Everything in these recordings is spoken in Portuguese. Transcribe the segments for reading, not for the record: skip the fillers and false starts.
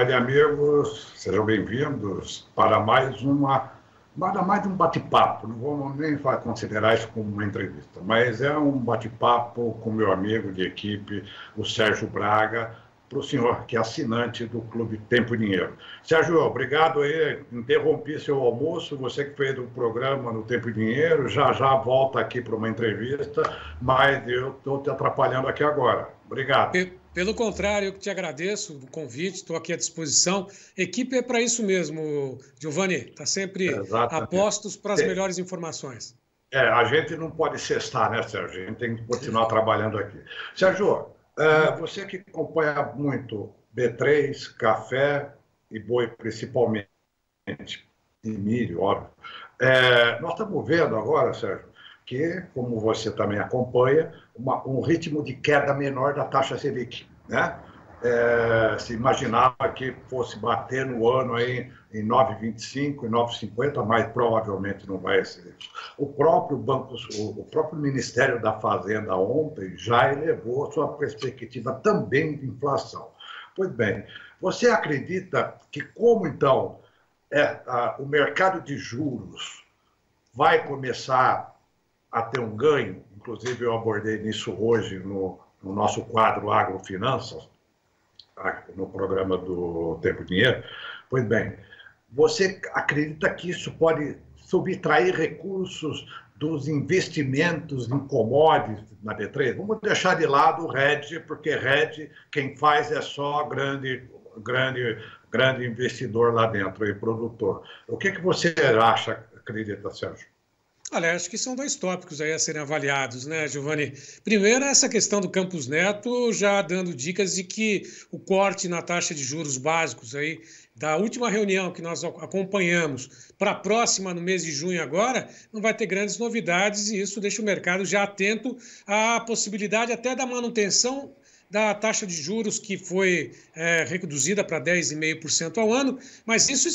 tarde, amigos. Sejam bem-vindos para nada mais um bate-papo. Não vamos nem considerar isso como uma entrevista, mas é um bate-papo com meu amigo de equipe, o Sérgio Braga, para o senhor que é assinante do Clube Tempo e Dinheiro. Sérgio, obrigado aí. Interrompi seu almoço, você que fez o programa no Tempo e Dinheiro, já volta aqui para uma entrevista, mas eu estou te atrapalhando aqui agora. Obrigado. Pelo contrário, eu que te agradeço o convite, estou aqui à disposição. Equipe é para isso mesmo, Giovanni, está sempre a postos para as melhores informações. A gente não pode cessar, né, Sérgio? A gente tem que continuar trabalhando aqui. Sérgio, você que acompanha muito B3, café e boi principalmente, e milho, óbvio. Nós estamos vendo agora, Sérgio, que, como você também acompanha, um ritmo de queda menor da taxa Selic, né? Se imaginava que fosse bater no ano aí em 9,25, em 9,50, mas provavelmente não vai ser isso. O próprio Ministério da Fazenda ontem já elevou a sua perspectiva também de inflação. Pois bem, você acredita que como então o mercado de juros vai começar a ter um ganho? Inclusive eu abordei nisso hoje no nosso quadro Agrofinanças, no programa do Tempo e Dinheiro. Pois bem, você acredita que isso pode subtrair recursos dos investimentos em commodities na B3? Vamos deixar de lado o hedge, porque hedge quem faz é só grande investidor lá dentro, e produtor. O que você acredita, Sérgio? Olha, acho que são dois tópicos aí a serem avaliados, né, Giovanni? Primeiro, essa questão do Campos Neto já dando dicas de que o corte na taxa de juros básicos aí da última reunião que nós acompanhamos para a próxima, no mês de junho agora, não vai ter grandes novidades e isso deixa o mercado já atento à possibilidade até da manutenção da taxa de juros que foi reduzida para 10,5% ao ano, mas isso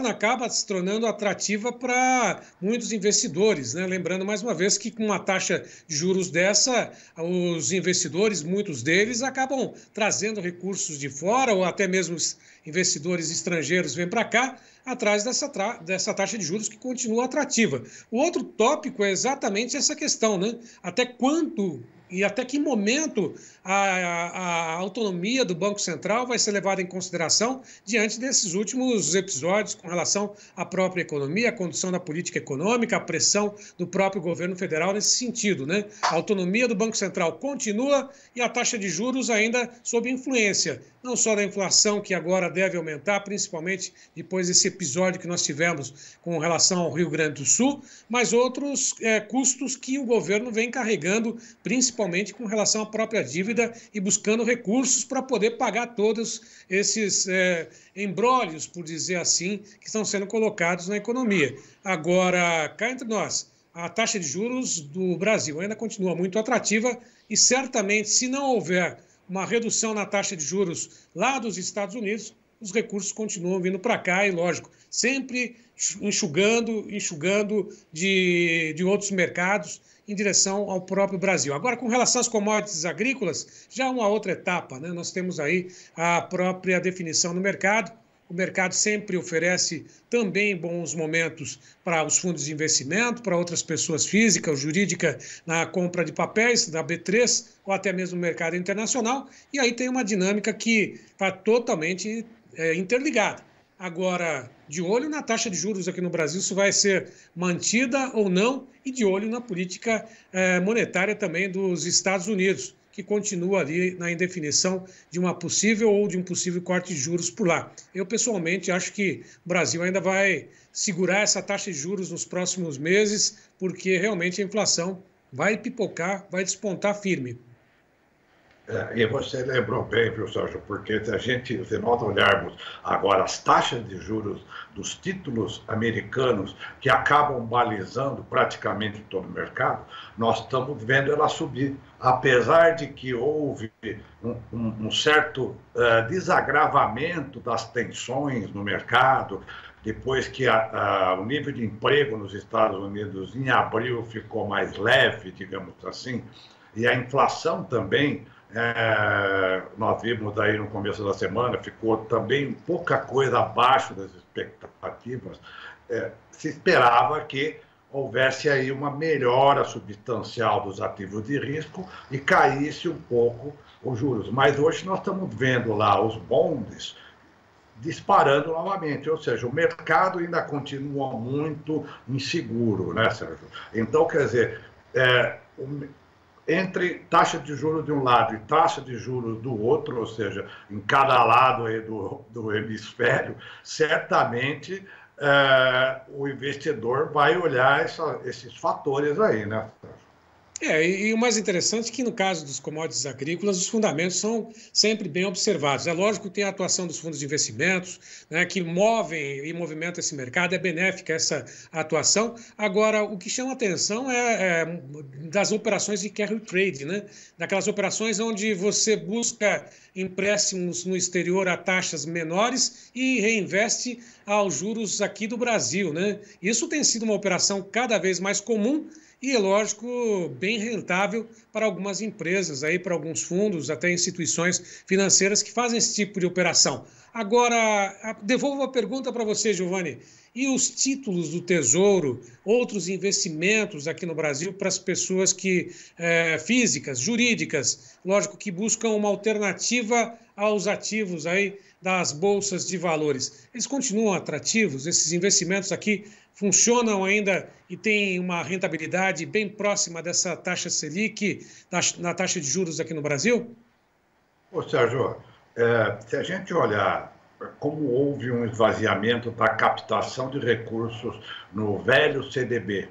acaba se tornando atrativa para muitos investidores, né? Lembrando mais uma vez que com uma taxa de juros dessa, os investidores, muitos deles, acabam trazendo recursos de fora ou até mesmo os investidores estrangeiros vêm para cá atrás dessa taxa de juros que continua atrativa. O outro tópico é exatamente essa questão, né? Até quanto e até que momento a autonomia do Banco Central vai ser levada em consideração diante desses últimos episódios com relação à própria economia, a condução da política econômica, a pressão do próprio governo federal nesse sentido, né? A autonomia do Banco Central continua e a taxa de juros ainda sob influência, não só da inflação, que agora deve aumentar, principalmente depois desse episódio que nós tivemos com relação ao Rio Grande do Sul, mas outros custos que o governo vem carregando, principalmente com relação à própria dívida e buscando recursos para poder pagar todos esses embrólios, por dizer assim, que estão sendo colocados na economia. Agora, cá entre nós, a taxa de juros do Brasil ainda continua muito atrativa e certamente, se não houver uma redução na taxa de juros lá dos Estados Unidos, os recursos continuam vindo para cá e, lógico, sempre enxugando de outros mercados em direção ao próprio Brasil. Agora, com relação às commodities agrícolas, já é uma outra etapa, né? Nós temos aí a própria definição no mercado. O mercado sempre oferece também bons momentos para os fundos de investimento, para outras pessoas físicas ou jurídicas na compra de papéis da B3 ou até mesmo no mercado internacional. E aí tem uma dinâmica que está totalmente interligada. Agora, de olho na taxa de juros aqui no Brasil, se vai ser mantida ou não, e de olho na política monetária também dos Estados Unidos, que continua ali na indefinição de uma possível ou de um possível corte de juros por lá. Eu, pessoalmente, acho que o Brasil ainda vai segurar essa taxa de juros nos próximos meses, porque realmente a inflação vai pipocar, vai despontar firme. E você lembrou bem, viu, Sérgio, porque se nós olharmos agora as taxas de juros dos títulos americanos que acabam balizando praticamente todo o mercado, nós estamos vendo ela subir, apesar de que houve um certo desagravamento das tensões no mercado, depois que o nível de emprego nos Estados Unidos em abril ficou mais leve, digamos assim, e a inflação também Nós vimos aí no começo da semana, ficou também pouca coisa abaixo das expectativas. Se esperava que houvesse aí uma melhora substancial dos ativos de risco e caísse um pouco os juros. Mas hoje nós estamos vendo lá os bonds disparando novamente, ou seja, o mercado ainda continua muito inseguro, né, Sérgio? Então, quer dizer, entre taxa de juros de um lado e taxa de juros do outro, ou seja, em cada lado aí do hemisfério, certamente o investidor vai olhar esses fatores aí, né? E o mais interessante é que, no caso dos commodities agrícolas, os fundamentos são sempre bem observados. É lógico que tem a atuação dos fundos de investimentos, né, que movem e movimentam esse mercado, é benéfica essa atuação. Agora, o que chama atenção é das operações de carry trade, né, daquelas operações onde você busca empréstimos no exterior a taxas menores e reinveste aos juros aqui do Brasil, né? Isso tem sido uma operação cada vez mais comum e, é lógico, bem rentável para algumas empresas, aí, para alguns fundos, até instituições financeiras que fazem esse tipo de operação. Agora, devolvo a pergunta para você, Giovanni. E os títulos do Tesouro, outros investimentos aqui no Brasil para as pessoas físicas, jurídicas, lógico, que buscam uma alternativa aos ativos aí das bolsas de valores. Eles continuam atrativos? Esses investimentos aqui funcionam ainda e têm uma rentabilidade bem próxima dessa taxa Selic, na taxa de juros aqui no Brasil? Ô, Sérgio, se a gente olhar como houve um esvaziamento da captação de recursos no velho CDB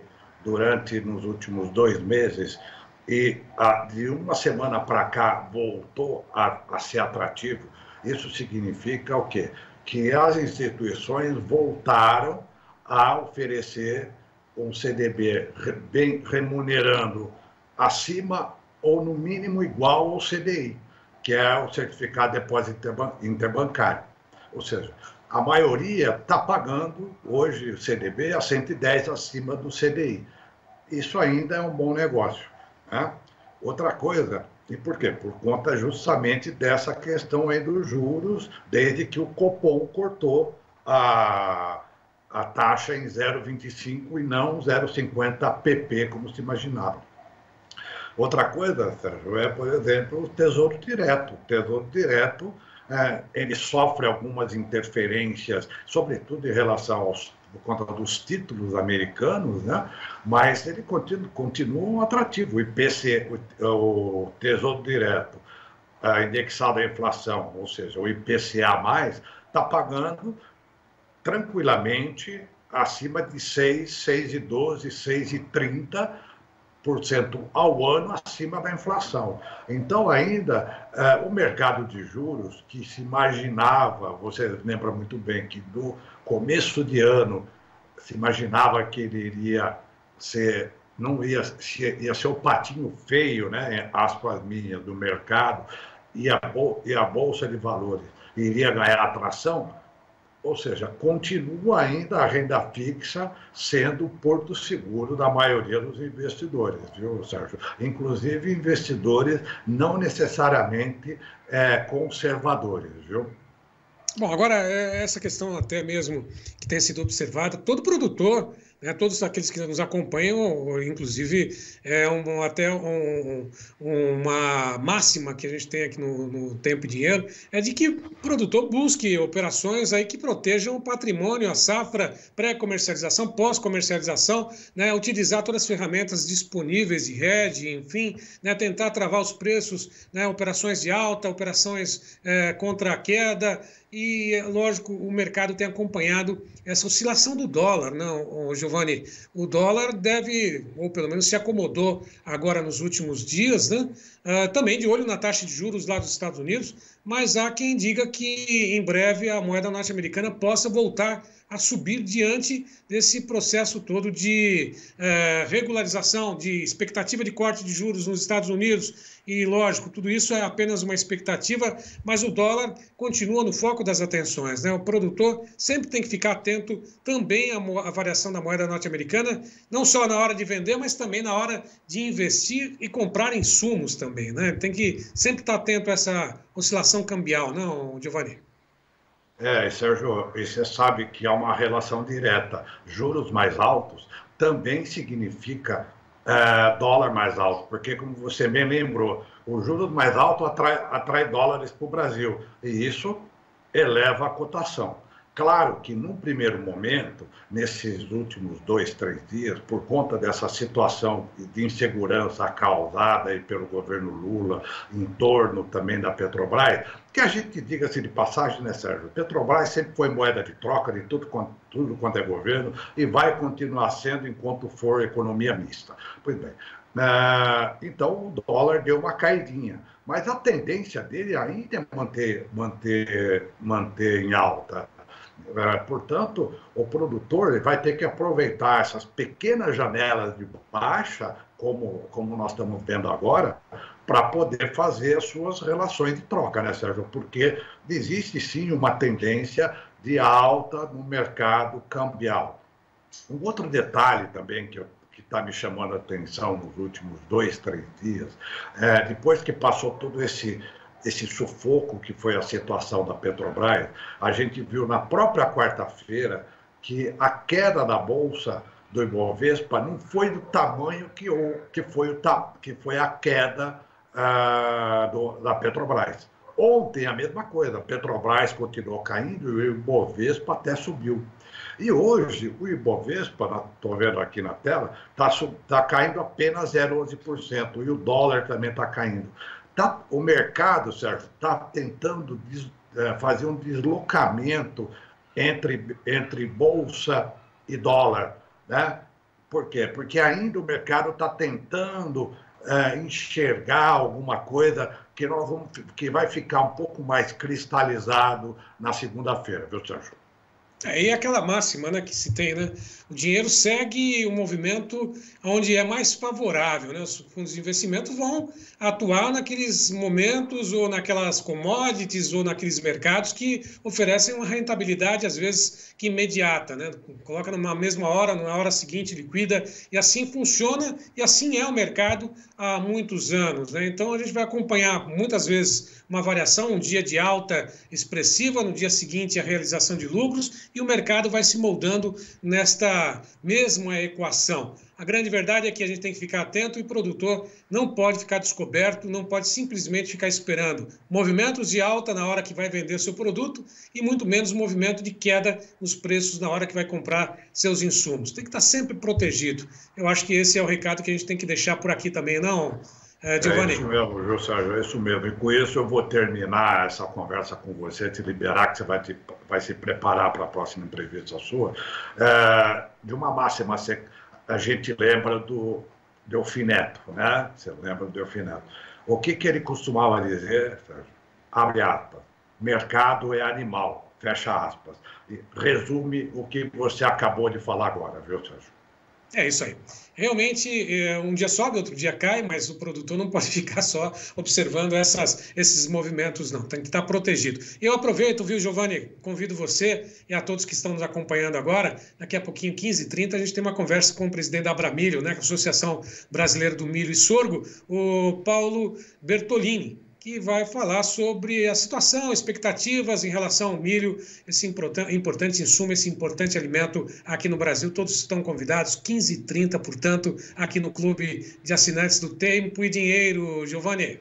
nos últimos 2 meses, e de uma semana para cá voltou a ser atrativo, isso significa o quê? Que as instituições voltaram a oferecer um CDB bem remunerando acima ou no mínimo igual ao CDI, que é o Certificado de Depósito Interbancário. Ou seja, a maioria está pagando hoje o CDB a 110 acima do CDI. Isso ainda é um bom negócio, né? Outra coisa, e por quê? Por conta justamente dessa questão aí dos juros, desde que o Copom cortou a taxa em 0,25 e não 0,50 pp, como se imaginava. Outra coisa, Sérgio, por exemplo, o Tesouro Direto. O Tesouro Direto, ele sofre algumas interferências, sobretudo em relação por conta dos títulos americanos, né? Mas ele continua atrativo. O IPC, o Tesouro Direto, indexado à inflação, ou seja, o IPCA+, está pagando tranquilamente acima de 6,12, 6,30% ao ano acima da inflação. Então, ainda, o mercado de juros, que se imaginava, você lembra muito bem que do começo de ano se imaginava que ele iria ser, ia ser o patinho feio, né, aspas minhas, do mercado, e a Bolsa de Valores iria ganhar atração. Ou seja, continua ainda a renda fixa sendo o porto seguro da maioria dos investidores, viu, Sérgio? Inclusive investidores não necessariamente conservadores, viu? Bom, agora, essa questão até mesmo que tem sido observada, todo produtor, né, todos aqueles que nos acompanham, inclusive, uma máxima que a gente tem aqui no Tempo e Dinheiro, é de que o produtor busque operações aí que protejam o patrimônio, a safra, pré-comercialização, pós-comercialização, né, utilizar todas as ferramentas disponíveis de hedge, enfim, né, tentar travar os preços, né, operações de alta, operações contra a queda. E, lógico, o mercado tem acompanhado essa oscilação do dólar, não, Giovanni? O dólar deve, ou pelo menos se acomodou agora nos últimos dias, né? Também de olho na taxa de juros lá dos Estados Unidos, mas há quem diga que em breve a moeda norte-americana possa voltar a subir diante desse processo todo de regularização, de expectativa de corte de juros nos Estados Unidos. E, lógico, tudo isso é apenas uma expectativa, mas o dólar continua no foco das atenções, né? O produtor sempre tem que ficar atento também à variação da moeda norte-americana, não só na hora de vender, mas também na hora de investir e comprar insumos também, né? Tem que sempre estar atento a essa oscilação cambial, não, Giovanni? Sérgio, e você sabe que há uma relação direta. Juros mais altos também significa dólar mais alto, porque, como você bem lembrou, o juros mais alto atrai dólares para o Brasil, e isso eleva a cotação. Claro que, num primeiro momento, nesses últimos 2, 3 dias, por conta dessa situação de insegurança causada aí pelo governo Lula, em torno também da Petrobras, que a gente diga-se de passagem, né, Sérgio? Petrobras sempre foi moeda de troca de tudo quanto é governo e vai continuar sendo enquanto for economia mista. Pois bem, então o dólar deu uma caidinha, mas a tendência dele ainda é manter em alta. Portanto, o produtor ele vai ter que aproveitar essas pequenas janelas de baixa, como nós estamos vendo agora, para poder fazer as suas relações de troca, né, Sérgio? Porque existe sim uma tendência de alta no mercado cambial. Um outro detalhe também que está me chamando a atenção nos últimos 2, 3 dias, depois que passou todo esse sufoco que foi a situação da Petrobras, a gente viu na própria quarta-feira que a queda da Bolsa do Ibovespa não foi do tamanho que foi a queda da Petrobras. Ontem a mesma coisa, a Petrobras continuou caindo e o Ibovespa até subiu. E hoje o Ibovespa, estou vendo aqui na tela, está caindo apenas 0,11% e o dólar também está caindo. O mercado, Sérgio, está tentando fazer um deslocamento entre bolsa e dólar, né? Por quê? Porque ainda o mercado está tentando enxergar alguma coisa que vai ficar um pouco mais cristalizado na segunda-feira, viu, Sérgio? E aquela máxima, né, que se tem, né? O dinheiro segue o movimento onde é mais favorável, né? Os fundos de investimentos vão atuar naqueles momentos ou naquelas commodities ou naqueles mercados que oferecem uma rentabilidade, às vezes, que imediata, né? Coloca numa mesma hora, na hora seguinte, liquida, e assim funciona, e assim é o mercado há muitos anos, né? Então, a gente vai acompanhar, muitas vezes, uma variação, um dia de alta expressiva, no dia seguinte a realização de lucros, e o mercado vai se moldando nesta mesma equação. A grande verdade é que a gente tem que ficar atento e o produtor não pode ficar descoberto, não pode simplesmente ficar esperando movimentos de alta na hora que vai vender seu produto e muito menos movimento de queda nos preços na hora que vai comprar seus insumos. Tem que estar sempre protegido. Eu acho que esse é o recado que a gente tem que deixar por aqui também, não, Giovanni? É isso mesmo, viu, Sérgio? É isso mesmo. E com isso eu vou terminar essa conversa com você, te liberar, que você vai se preparar para a próxima entrevista sua. De uma máxima, a gente lembra do Delfim Neto, né? Você lembra do Delfim Neto. O que ele costumava dizer, Sérgio? Abre aspas, mercado é animal, fecha aspas. E resume o que você acabou de falar agora, viu, Sérgio? É isso aí. Realmente, um dia sobe, outro dia cai, mas o produtor não pode ficar só observando esses movimentos, não. Tem que estar protegido. Eu aproveito, viu, Giovanni? Convido você e a todos que estão nos acompanhando agora. Daqui a pouquinho, 15h30, a gente tem uma conversa com o presidente da Abramilho, né, com a Associação Brasileira do Milho e Sorgo, o Paulo Bertolini, que vai falar sobre a situação, expectativas em relação ao milho, esse importante insumo, esse importante alimento aqui no Brasil. Todos estão convidados, 15h30, portanto, aqui no Clube de Assinantes do Tempo e Dinheiro. Giovanni.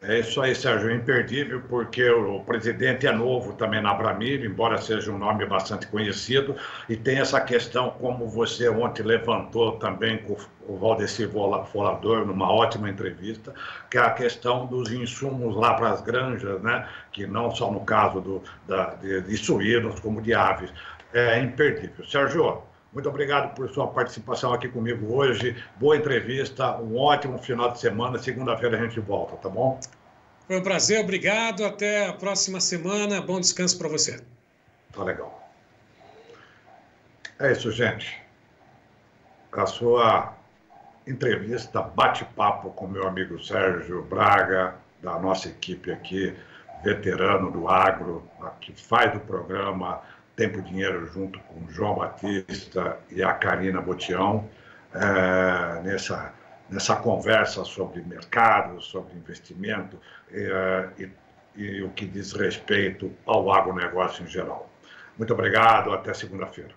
É isso aí, Sérgio, é imperdível, porque o presidente é novo também na Abramilho, embora seja um nome bastante conhecido, e tem essa questão, como você ontem levantou também com o Valdecir Volador, numa ótima entrevista, que é a questão dos insumos lá para as granjas, né? Que não só no caso de suínos, como de aves. É imperdível. Sérgio, muito obrigado por sua participação aqui comigo hoje. Boa entrevista, um ótimo final de semana. Segunda-feira a gente volta, tá bom? Foi um prazer, obrigado. Até a próxima semana. Bom descanso para você. Tá legal. É isso, gente. A sua entrevista, bate-papo com meu amigo Sérgio Braga, da nossa equipe aqui, veterano do agro, que faz do programa Tempo e Dinheiro junto com o João Batista e a Karina Botião, nessa conversa sobre mercado, sobre investimento e o que diz respeito ao agronegócio em geral. Muito obrigado, até segunda-feira.